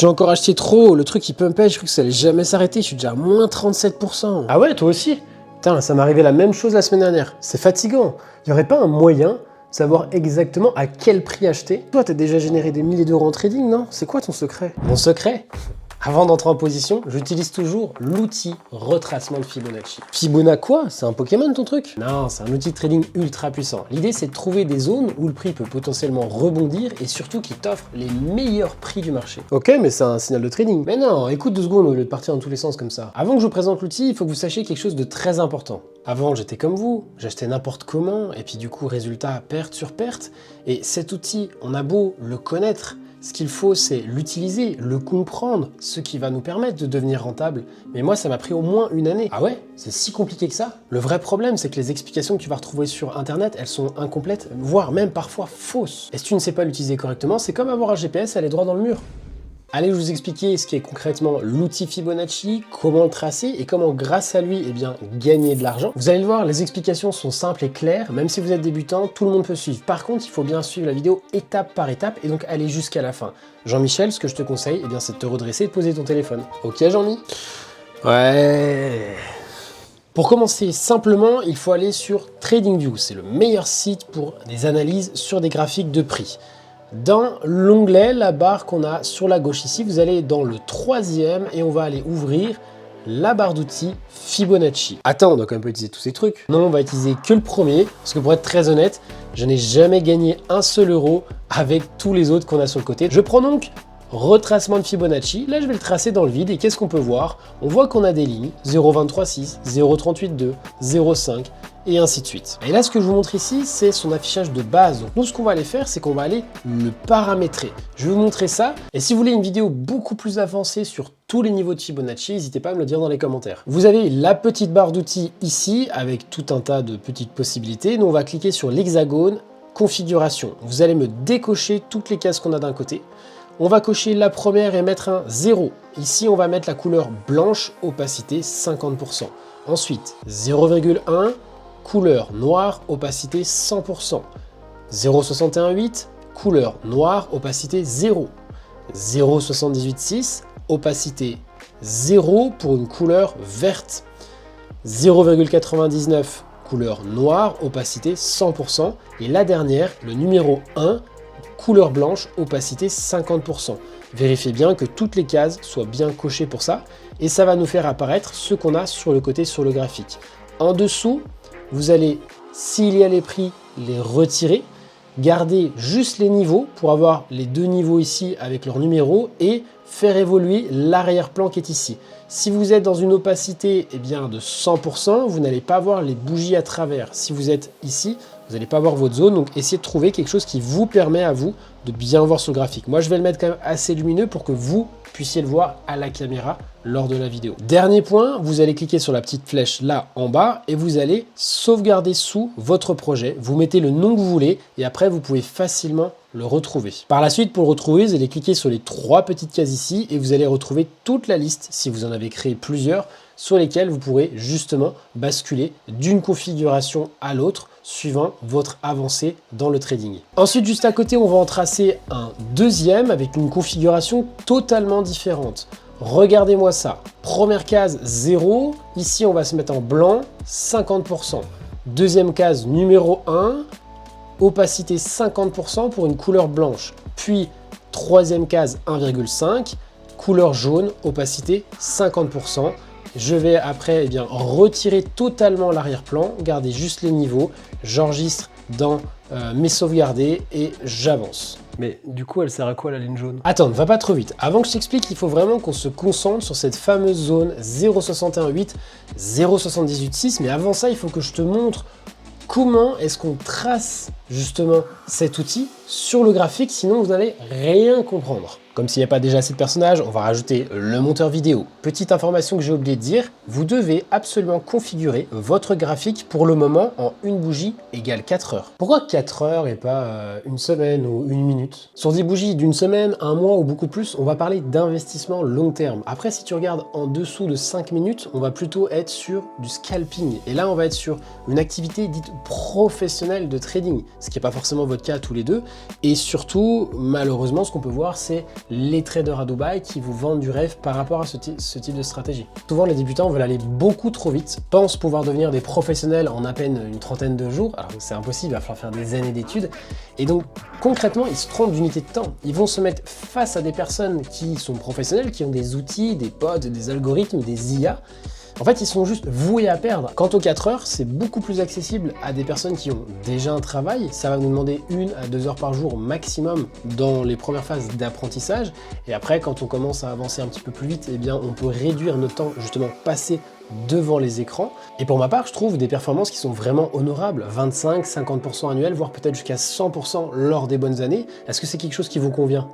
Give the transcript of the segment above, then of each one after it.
J'ai encore acheté trop, le truc il pumpait, je crois que ça allait jamais s'arrêter, je suis déjà à moins 37%. Ah ouais, toi aussi? Putain, ça m'est arrivé la même chose la semaine dernière, c'est fatigant. Il y aurait pas un moyen de savoir exactement à quel prix acheter? Toi, t'as déjà généré des milliers d'euros en trading, non? C'est quoi ton secret? Mon secret? Avant d'entrer en position, j'utilise toujours l'outil retracement de Fibonacci. Fibona quoi? C'est un Pokémon ton truc? Non, c'est un outil de trading ultra puissant. L'idée c'est de trouver des zones où le prix peut potentiellement rebondir et surtout qui t'offre les meilleurs prix du marché. Ok, mais c'est un signal de trading. Mais non, écoute 2 secondes au lieu de partir dans tous les sens comme ça. Avant que je vous présente l'outil, il faut que vous sachiez quelque chose de très important. Avant, j'étais comme vous, j'achetais n'importe comment et puis du coup, résultat, perte sur perte. Et cet outil, on a beau le connaître, ce qu'il faut, c'est l'utiliser, le comprendre, ce qui va nous permettre de devenir rentable. Mais moi, ça m'a pris au moins 1 année. Ah ouais? C'est si compliqué que ça? Le vrai problème, c'est que les explications que tu vas retrouver sur Internet, elles sont incomplètes, voire même parfois fausses. Et si tu ne sais pas l'utiliser correctement, c'est comme avoir un GPS, aller droit dans le mur. Allez, je vous expliquer ce qui est concrètement l'outil Fibonacci, comment le tracer et comment grâce à lui, eh bien, gagner de l'argent. Vous allez le voir, les explications sont simples et claires, même si vous êtes débutant, tout le monde peut suivre. Par contre, il faut bien suivre la vidéo étape par étape et donc aller jusqu'à la fin. Jean-Michel, ce que je te conseille, eh bien, c'est de te redresser et de poser ton téléphone. Ok, Jean-Mi? Ouais. Pour commencer simplement, il faut aller sur TradingView. C'est le meilleur site pour des analyses sur des graphiques de prix. Dans l'onglet, la barre qu'on a sur la gauche ici, vous allez dans le 3e et on va aller ouvrir la barre d'outils Fibonacci. Attends, on doit quand même pas utiliser tous ces trucs. Non, on va utiliser que le premier, parce que pour être très honnête, je n'ai jamais gagné un seul euro avec tous les autres qu'on a sur le côté. Je prends donc retracement de Fibonacci. Là, je vais le tracer dans le vide et qu'est-ce qu'on peut voir? On voit qu'on a des lignes 0,236, 0,382, 0,5 et ainsi de suite. Et là, ce que je vous montre ici, c'est son affichage de base. Donc nous, ce qu'on va aller faire, c'est qu'on va aller le paramétrer. Je vais vous montrer ça. Et si vous voulez une vidéo beaucoup plus avancée sur tous les niveaux de Fibonacci, n'hésitez pas à me le dire dans les commentaires. Vous avez la petite barre d'outils ici, avec tout un tas de petites possibilités. Nous, on va cliquer sur l'hexagone, configuration. Vous allez me décocher toutes les cases qu'on a d'un côté. On va cocher la première et mettre un 0. Ici, on va mettre la couleur blanche, opacité 50%. Ensuite, 0,1, couleur noire, opacité 100%. 0,618, couleur noire, opacité 0. 0,786, opacité 0 pour une couleur verte. 0,99, couleur noire, opacité 100%. Et la dernière, le numéro 1, couleur blanche, opacité 50%. Vérifiez bien que toutes les cases soient bien cochées pour ça et ça va nous faire apparaître ce qu'on a sur le côté sur le graphique. En dessous, vous allez, s'il y a les prix, les retirer, garder juste les niveaux pour avoir les 2 niveaux ici avec leur numéro et faire évoluer l'arrière-plan qui est ici. Si vous êtes dans une opacité eh bien, de 100%, vous n'allez pas voir les bougies à travers. Si vous êtes ici, vous n'allez pas voir votre zone, donc essayez de trouver quelque chose qui vous permet à vous de bien voir sur le graphique. Moi, je vais le mettre quand même assez lumineux pour que vous puissiez le voir à la caméra lors de la vidéo. Dernier point, vous allez cliquer sur la petite flèche là en bas et vous allez sauvegarder sous votre projet. Vous mettez le nom que vous voulez et après, vous pouvez facilement le retrouver. Par la suite, pour le retrouver, vous allez cliquer sur les 3 petites cases ici et vous allez retrouver toute la liste, si vous en avez créé plusieurs, sur lesquelles vous pourrez justement basculer d'une configuration à l'autre suivant votre avancée dans le trading. Ensuite, juste à côté, on va en tracer un deuxième avec une configuration totalement différente. Regardez-moi ça. Première case 0. Ici, on va se mettre en blanc, 50%. Deuxième case numéro 1, opacité 50% pour une couleur blanche. Puis, troisième case 1,5, couleur jaune, opacité 50%. Je vais après retirer totalement l'arrière-plan, garder juste les niveaux, j'enregistre dans mes sauvegardés et j'avance. Mais du coup, elle sert à quoi la ligne jaune? Attends, ne va pas trop vite. Avant que je t'explique, il faut vraiment qu'on se concentre sur cette fameuse zone 0,618, 0,786. Mais avant ça, il faut que je te montre comment est-ce qu'on trace justement cet outil sur le graphique, sinon vous n'allez rien comprendre. Comme s'il n'y a pas déjà assez de personnages, on va rajouter le monteur vidéo. Petite information que j'ai oublié de dire, vous devez absolument configurer votre graphique pour le moment en une bougie égale 4 heures. Pourquoi 4 heures et pas une semaine ou une minute? Sur des bougies d'une semaine, un mois ou beaucoup plus, on va parler d'investissement long terme. Après, si tu regardes en dessous de 5 minutes, on va plutôt être sur du scalping. Et là, on va être sur une activité dite professionnelle de trading, ce qui n'est pas forcément votre cas tous les deux. Et surtout, malheureusement, ce qu'on peut voir, c'est les traders à Dubaï qui vous vendent du rêve par rapport à ce type de stratégie. Souvent, les débutants veulent aller beaucoup trop vite, pensent pouvoir devenir des professionnels en à peine une trentaine de jours, alors que c'est impossible, il va falloir faire des années d'études. Et donc, concrètement, ils se trompent d'unité de temps. Ils vont se mettre face à des personnes qui sont professionnelles, qui ont des outils, des pods, des algorithmes, des IA. En fait, ils sont juste voués à perdre. Quant aux 4 heures, c'est beaucoup plus accessible à des personnes qui ont déjà un travail. Ça va nous demander 1 à 2 heures par jour maximum dans les premières phases d'apprentissage. Et après, quand on commence à avancer un petit peu plus vite, eh bien, on peut réduire notre temps justement passé devant les écrans. Et pour ma part, je trouve des performances qui sont vraiment honorables. 25, 50% annuels, voire peut-être jusqu'à 100% lors des bonnes années. Est-ce que c'est quelque chose qui vous convient ?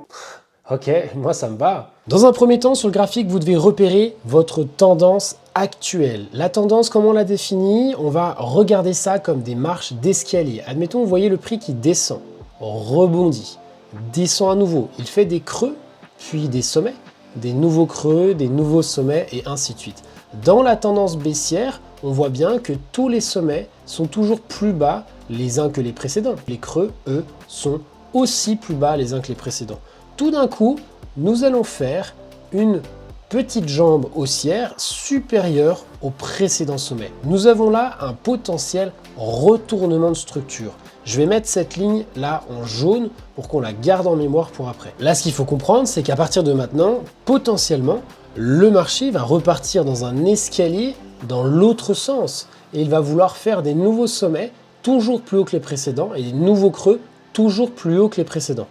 Ok, moi ça me va. Dans un premier temps, sur le graphique, vous devez repérer votre tendance actuelle. La tendance, comment on la définit? On va regarder ça comme des marches d'escalier. Admettons, vous voyez le prix qui descend, rebondit, descend à nouveau. Il fait des creux, puis des sommets, des nouveaux creux, des nouveaux sommets, et ainsi de suite. Dans la tendance baissière, on voit bien que tous les sommets sont toujours plus bas les uns que les précédents. Les creux, eux, sont aussi plus bas les uns que les précédents. Tout d'un coup, nous allons faire une petite jambe haussière supérieure au précédent sommet. Nous avons là un potentiel retournement de structure. Je vais mettre cette ligne là en jaune pour qu'on la garde en mémoire pour après. Là, ce qu'il faut comprendre, c'est qu'à partir de maintenant, potentiellement, le marché va repartir dans un escalier dans l'autre sens. Et il va vouloir faire des nouveaux sommets toujours plus hauts que les précédents et des nouveaux creux toujours plus hauts que les précédents.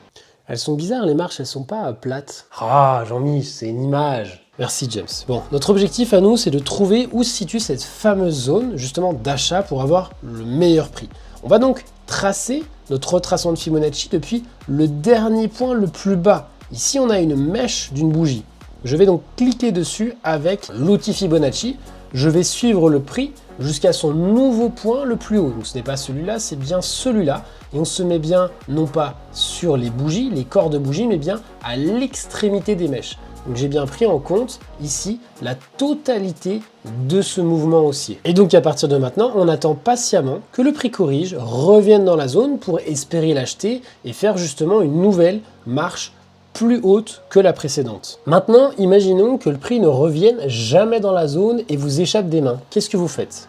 Elles sont bizarres, les marches, elles sont pas plates. Ah, Jean-Mi, c'est une image. Merci, James. Bon, notre objectif à nous, c'est de trouver où se situe cette fameuse zone, justement, d'achat pour avoir le meilleur prix. On va donc tracer notre retracement de Fibonacci depuis le dernier point le plus bas. Ici, on a une mèche d'une bougie. Je vais donc cliquer dessus avec l'outil Fibonacci. Je vais suivre le prix jusqu'à son nouveau point le plus haut. Donc ce n'est pas celui-là, c'est bien celui-là. Et on se met bien, non pas sur les bougies, les corps de bougies, mais bien à l'extrémité des mèches. Donc j'ai bien pris en compte ici la totalité de ce mouvement haussier. Et donc à partir de maintenant, on attend patiemment que le prix corrige, revienne dans la zone pour espérer l'acheter et faire justement une nouvelle marche plus haute que la précédente. Maintenant, imaginons que le prix ne revienne jamais dans la zone et vous échappe des mains. Qu'est-ce que vous faites?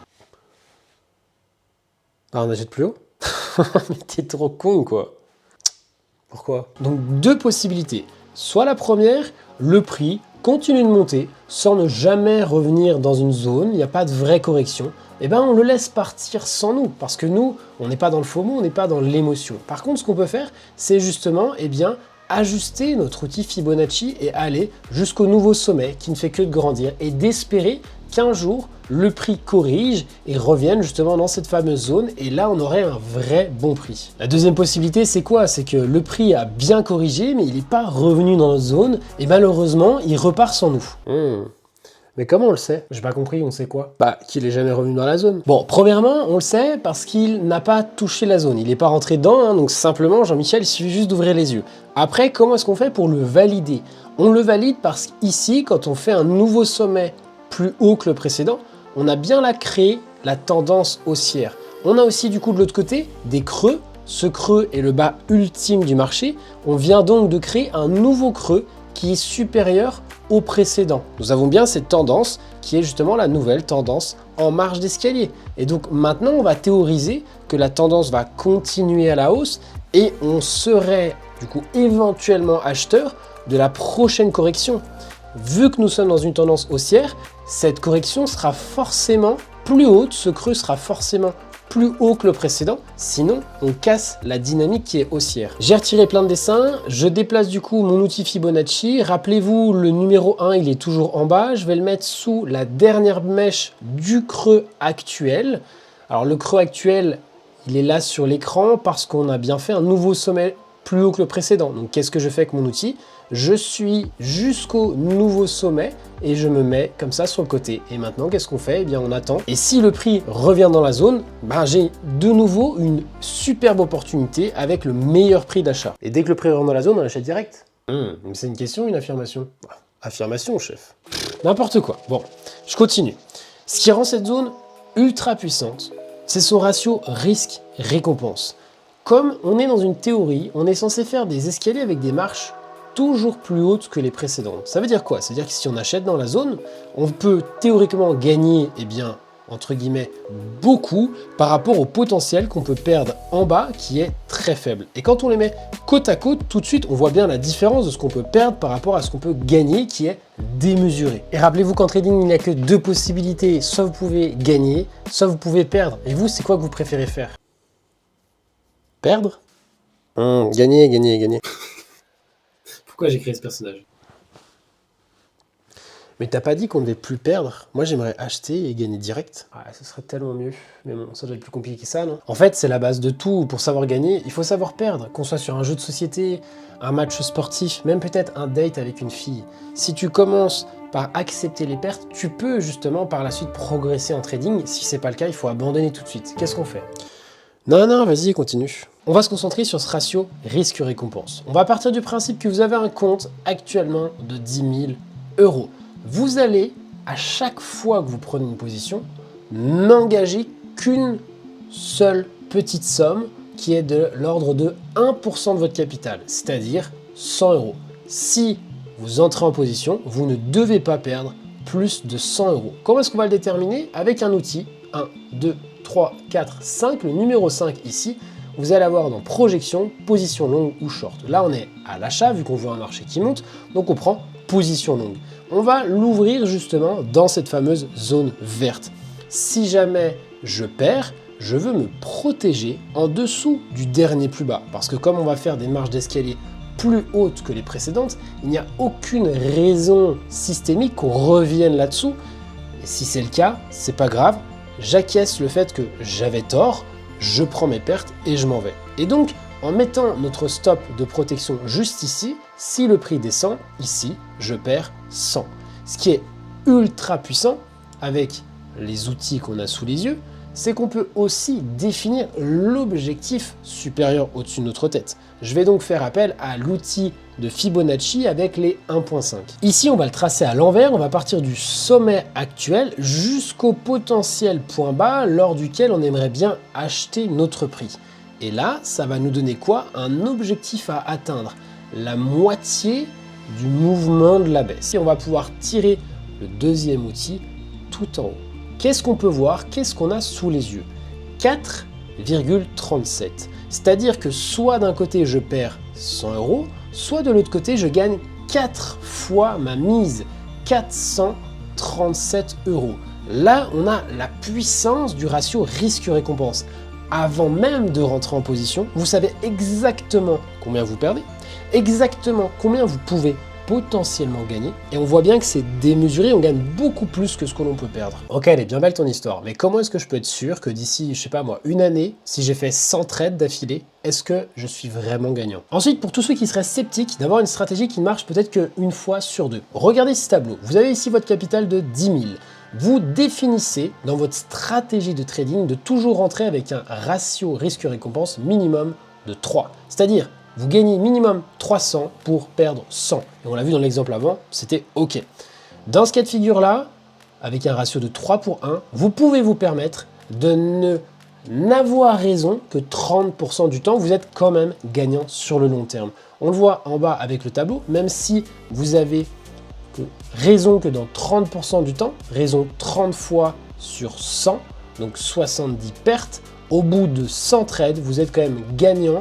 Ah, on achète plus haut? Mais t'es trop con, quoi. Pourquoi? Donc, deux possibilités. Soit la première, le prix continue de monter sans ne jamais revenir dans une zone, il n'y a pas de vraie correction. Eh ben, on le laisse partir sans nous, parce que nous, on n'est pas dans le FOMO, on n'est pas dans l'émotion. Par contre, ce qu'on peut faire, c'est justement, eh bien, ajuster notre outil Fibonacci et aller jusqu'au nouveau sommet qui ne fait que de grandir et d'espérer qu'un jour, le prix corrige et revienne justement dans cette fameuse zone et là, on aurait un vrai bon prix. La deuxième possibilité, c'est quoi? C'est que le prix a bien corrigé, mais il n'est pas revenu dans notre zone et malheureusement, il repart sans nous. Mais comment on le sait? J'ai pas compris, on sait quoi? Bah, qu'il est jamais revenu dans la zone. Bon, premièrement, on le sait parce qu'il n'a pas touché la zone. Il n'est pas rentré dedans, hein, donc simplement, Jean-Michel, il suffit juste d'ouvrir les yeux. Après, comment est-ce qu'on fait pour le valider? On le valide parce qu'ici, quand on fait un nouveau sommet plus haut que le précédent, on a bien là créé la tendance haussière. On a aussi du coup de l'autre côté des creux. Ce creux est le bas ultime du marché. On vient donc de créer un nouveau creux qui est supérieur au précédent. Nous avons bien cette tendance qui est justement la nouvelle tendance en marche d'escalier. Et donc maintenant, on va théoriser que la tendance va continuer à la hausse et on serait du coup éventuellement acheteur de la prochaine correction. Vu que nous sommes dans une tendance haussière, cette correction sera forcément plus haute, ce creux sera forcément plus haut que le précédent, sinon on casse la dynamique qui est haussière. J'ai retiré plein de dessins, je déplace du coup mon outil Fibonacci. Rappelez-vous, le numéro 1, il est toujours en bas. Je vais le mettre sous la dernière mèche du creux actuel. Alors le creux actuel, il est là sur l'écran parce qu'on a bien fait un nouveau sommet plus haut que le précédent. Donc qu'est-ce que je fais avec mon outil? Je suis jusqu'au nouveau sommet et je me mets comme ça sur le côté. Et maintenant, qu'est-ce qu'on fait? Eh bien, on attend. Et si le prix revient dans la zone, ben, j'ai de nouveau une superbe opportunité avec le meilleur prix d'achat. Et dès que le prix revient dans la zone, on achète direct. C'est une question ou une affirmation? Affirmation, chef. N'importe quoi. Bon, je continue. Ce qui rend cette zone ultra puissante, c'est son ratio risque-récompense. Comme on est dans une théorie, on est censé faire des escaliers avec des marches toujours plus haute que les précédentes. Ça veut dire quoi? Ça veut dire que si on achète dans la zone, on peut théoriquement gagner, eh bien, entre guillemets, beaucoup par rapport au potentiel qu'on peut perdre en bas qui est très faible. Et quand on les met côte à côte, tout de suite, on voit bien la différence de ce qu'on peut perdre par rapport à ce qu'on peut gagner qui est démesuré. Et rappelez-vous qu'en trading, il n'y a que deux possibilités. Soit vous pouvez gagner, soit vous pouvez perdre. Et vous, c'est quoi que vous préférez faire? Perdre? Gagner, gagner, gagner. Pourquoi j'ai créé ce personnage? Mais t'as pas dit qu'on ne devait plus perdre? Moi, j'aimerais acheter et gagner direct. Ah, ce serait tellement mieux. Mais bon, ça doit être plus compliqué que ça, non? En fait, c'est la base de tout. Pour savoir gagner, il faut savoir perdre. Qu'on soit sur un jeu de société, un match sportif, même peut-être un date avec une fille. Si tu commences par accepter les pertes, tu peux justement par la suite progresser en trading. Si c'est pas le cas, il faut abandonner tout de suite. Qu'est-ce qu'on fait? Non, vas-y, continue. On va se concentrer sur ce ratio risque-récompense. On va partir du principe que vous avez un compte actuellement de 10 000 €. Vous allez, à chaque fois que vous prenez une position, n'engager qu'une seule petite somme qui est de l'ordre de 1% de votre capital, c'est-à-dire 100 €. Si vous entrez en position, vous ne devez pas perdre plus de 100 €. Comment est-ce qu'on va le déterminer? Avec un outil, 1, 2, 3, 4, 5, le numéro 5 ici, vous allez avoir dans projection, position longue ou short. Là, on est à l'achat, vu qu'on veut un marché qui monte, donc on prend position longue. On va l'ouvrir justement dans cette fameuse zone verte. Si jamais je perds, je veux me protéger en dessous du dernier plus bas. Parce que comme on va faire des marches d'escalier plus hautes que les précédentes, il n'y a aucune raison systémique qu'on revienne là-dessous. Et si c'est le cas, c'est pas grave. J'acquiesce le fait que j'avais tort, je prends mes pertes et je m'en vais. Et donc, en mettant notre stop de protection juste ici, si le prix descend, ici, je perds 100. Ce qui est ultra puissant avec les outils qu'on a sous les yeux, c'est qu'on peut aussi définir l'objectif supérieur au-dessus de notre tête. Je vais donc faire appel à l'outil de Fibonacci avec les 1.5. Ici, on va le tracer à l'envers, on va partir du sommet actuel jusqu'au potentiel point bas lors duquel on aimerait bien acheter notre prix. Et là, ça va nous donner quoi? Un objectif à atteindre, la moitié du mouvement de la baisse. Et on va pouvoir tirer le deuxième outil tout en haut. Qu'est-ce qu'on peut voir? Qu'est-ce qu'on a sous les yeux? 4,37. C'est-à-dire que soit d'un côté je perds 100 €, soit de l'autre côté je gagne 4 fois ma mise, 437 €. Là, on a la puissance du ratio risque-récompense. Avant même de rentrer en position, vous savez exactement combien vous perdez, exactement combien vous pouvez potentiellement gagner, et on voit bien que c'est démesuré, on gagne beaucoup plus que ce que l'on peut perdre. Ok, elle est bien belle ton histoire, mais comment est-ce que je peux être sûr que d'ici, je sais pas moi, une année, si j'ai fait 100 trades d'affilée, est-ce que je suis vraiment gagnant? Ensuite, pour tous ceux qui seraient sceptiques d'avoir une stratégie qui ne marche peut-être qu'une fois sur deux, regardez ce tableau. Vous avez ici votre capital de 10 000. Vous définissez dans votre stratégie de trading de toujours rentrer avec un ratio risque-récompense minimum de 3. C'est-à-dire, vous gagnez minimum 300 pour perdre 100. Et on l'a vu dans l'exemple avant, c'était OK. Dans ce cas de figure-là, avec un ratio de 3 pour 1, vous pouvez vous permettre de n'avoir raison que 30% du temps, vous êtes quand même gagnant sur le long terme. On le voit en bas avec le tableau, même si vous avez raison que dans 30% du temps, raison 30 fois sur 100, donc 70 pertes, au bout de 100 trades, vous êtes quand même gagnant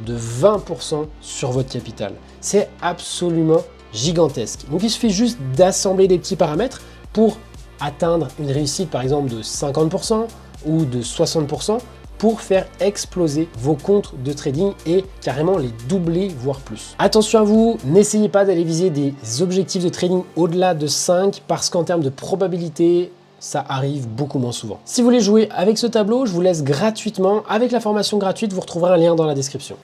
de 20% sur votre capital. C'est absolument gigantesque. Donc il suffit juste d'assembler des petits paramètres pour atteindre une réussite par exemple de 50% ou de 60% pour faire exploser vos comptes de trading et carrément les doubler, voire plus. Attention à vous, n'essayez pas d'aller viser des objectifs de trading au-delà de 5 parce qu'en termes de probabilité, ça arrive beaucoup moins souvent. Si vous voulez jouer avec ce tableau, je vous laisse gratuitement. Avec la formation gratuite, vous retrouverez un lien dans la description.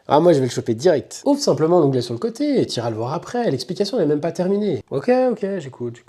Ah, moi je vais le choper direct. Ouvre simplement l'onglet sur le côté et tu iras le voir après. L'explication n'est même pas terminée. Ok, j'écoute.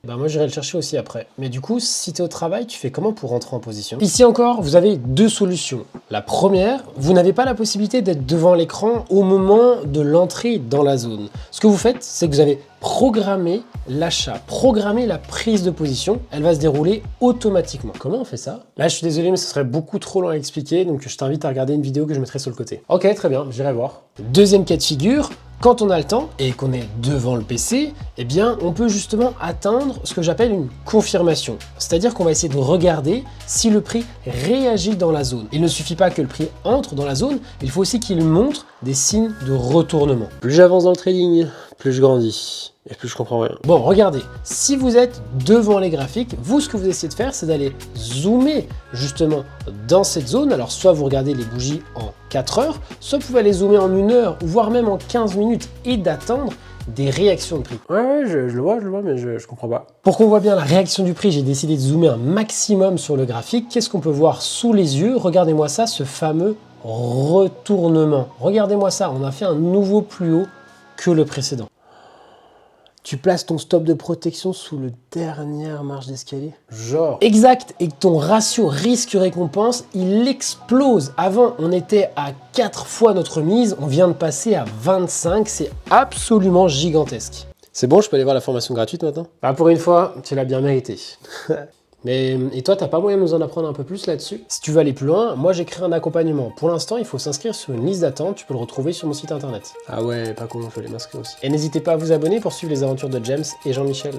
Ben moi j'irai le chercher aussi après. Mais du coup, si tu es au travail, tu fais comment pour rentrer en position? Ici encore, vous avez deux solutions. La première, vous n'avez pas la possibilité d'être devant l'écran au moment de l'entrée dans la zone. Ce que vous faites, c'est que vous avez programmé l'achat, programmé la prise de position. Elle va se dérouler automatiquement. Comment on fait ça? Là, je suis désolé, mais ce serait beaucoup trop long à expliquer, donc je t'invite à regarder une vidéo que je mettrai sur le côté. Ok, très bien, j'irai voir. Deuxième cas de figure, Quand on a le temps et qu'on est devant le PC, eh bien, on peut justement atteindre ce que j'appelle une confirmation. C'est-à-dire qu'on va essayer de regarder si le prix réagit dans la zone. Il ne suffit pas que le prix entre dans la zone, il faut aussi qu'il montre des signes de retournement. Plus j'avance dans le trading, plus je grandis. Et plus je comprends rien. Bon, regardez, si vous êtes devant les graphiques, vous, ce que vous essayez de faire, c'est d'aller zoomer justement dans cette zone. Alors, soit vous regardez les bougies en 4 heures, soit vous pouvez aller zoomer en 1 heure, voire même en 15 minutes et d'attendre des réactions de prix. Ouais, je le vois, mais je comprends pas. Pour qu'on voit bien la réaction du prix, j'ai décidé de zoomer un maximum sur le graphique. Qu'est-ce qu'on peut voir sous les yeux? Regardez-moi ça, ce fameux retournement. Regardez-moi ça, on a fait un nouveau plus haut que le précédent. Tu places ton stop de protection sous le dernière marche d'escalier. Genre. Exact, et que ton ratio risque-récompense, il explose. Avant, on était à 4 fois notre mise, on vient de passer à 25, c'est absolument gigantesque. C'est bon, je peux aller voir la formation gratuite maintenant? Ah, pour une fois, tu l'as bien mérité. Mais, et toi, t'as pas moyen de nous en apprendre un peu plus là-dessus? Si tu veux aller plus loin, moi j'ai créé un accompagnement. Pour l'instant, il faut s'inscrire sur une liste d'attente, tu peux le retrouver sur mon site internet. Ah ouais, pas con, je vais aller m'inscrire aussi. Et n'hésitez pas à vous abonner pour suivre les aventures de James et Jean-Michel.